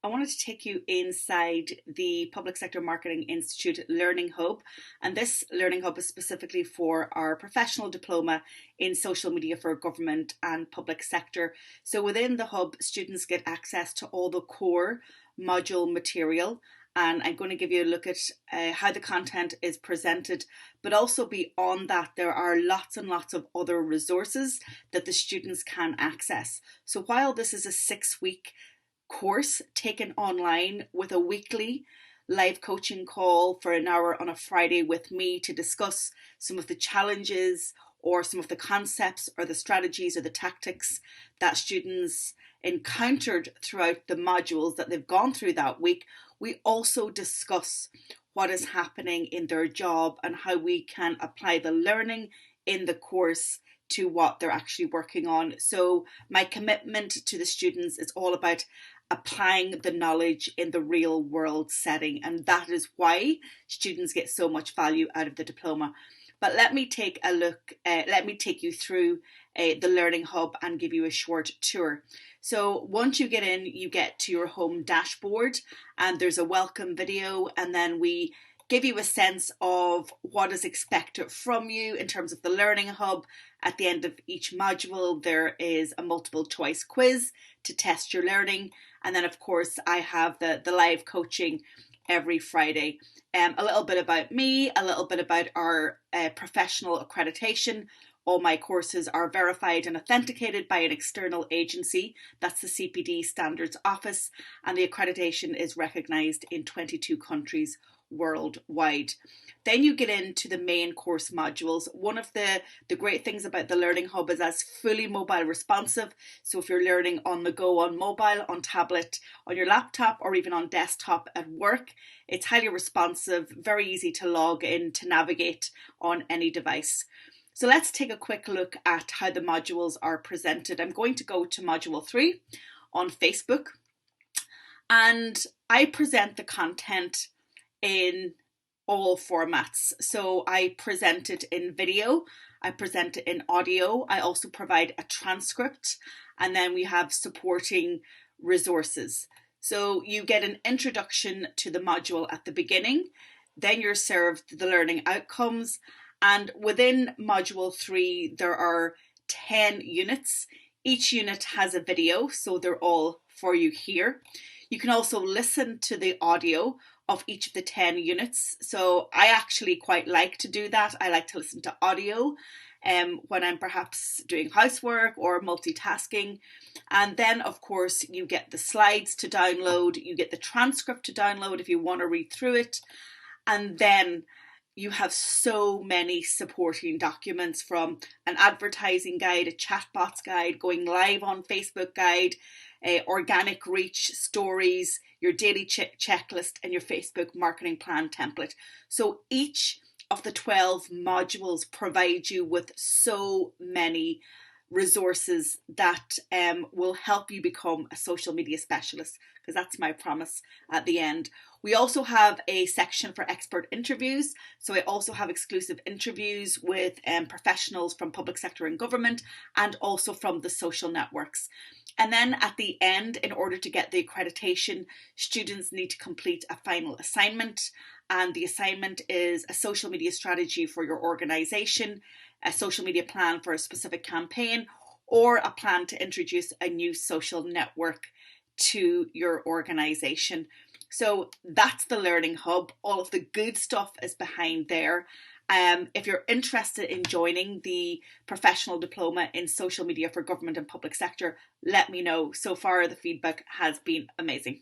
I wanted to take you inside the Public Sector Marketing Institute Learning Hub. And this Learning Hub is specifically for our professional diploma in social media for government and public sector. So within the hub, students get access to all the core module material. And I'm going to give you a look at how the content is presented, but also beyond that, there are lots and lots of other resources that the students can access. So while this is a 6-week course taken online with a weekly live coaching call for an hour on a Friday with me to discuss some of the challenges or some of the concepts or the strategies or the tactics that students encountered throughout the modules that they've gone through that week. We also discuss what is happening in their job and how we can apply the learning in the course to what they're actually working on. So my commitment to the students is all about applying the knowledge in the real world setting, and that is why students get so much value out of the diploma. But let me take you through the Learning Hub and give you a short tour. So once you get in, you get to your home dashboard and there's a welcome video, and then we give you a sense of what is expected from you in terms of the Learning Hub. At the end of each module, there is a multiple choice quiz to test your learning. And then, of course, I have the live coaching every Friday. A little bit about me, a little bit about our professional accreditation. All my courses are verified and authenticated by an external agency. That's the CPD Standards Office, and the accreditation is recognised in 22 countries worldwide. Then you get into the main course modules. One of the great things about the Learning Hub is that's fully mobile responsive. So if you're learning on the go, on mobile, on tablet, on your laptop, or even on desktop at work, it's highly responsive, very easy to log in, to navigate on any device. So let's take a quick look at how the modules are presented. I'm going to go to module 3 on Facebook, and I present the content in all formats. So I present it in video, I present it in audio, I also provide a transcript, and then we have supporting resources. So you get an introduction to the module at the beginning, then you're served the learning outcomes, and within module 3 there are 10 units. Each unit has a video, so they're all for you here. You can also listen to the audio of each of the 10 units. So I actually quite like to do that. I like to listen to audio when I'm perhaps doing housework or multitasking. And then, of course, you get the slides to download. You get the transcript to download if you want to read through it. And then you have so many supporting documents, from an advertising guide, a chatbots guide, going live on Facebook guide, organic reach stories, your daily checklist, and your Facebook marketing plan template. So each of the 12 modules provide you with so many resources that will help you become a social media specialist, because that's my promise at the end. We also have a section for expert interviews. So I also have exclusive interviews with professionals from public sector and government, and also from the social networks. And then at the end, in order to get the accreditation, students need to complete a final assignment. And the assignment is a social media strategy for your organization, a social media plan for a specific campaign, or a plan to introduce a new social network to your organization. So that's the Learning Hub. All of the good stuff is behind there. If you're interested in joining the professional diploma in social media for government and public sector, let me know. So far, the feedback has been amazing.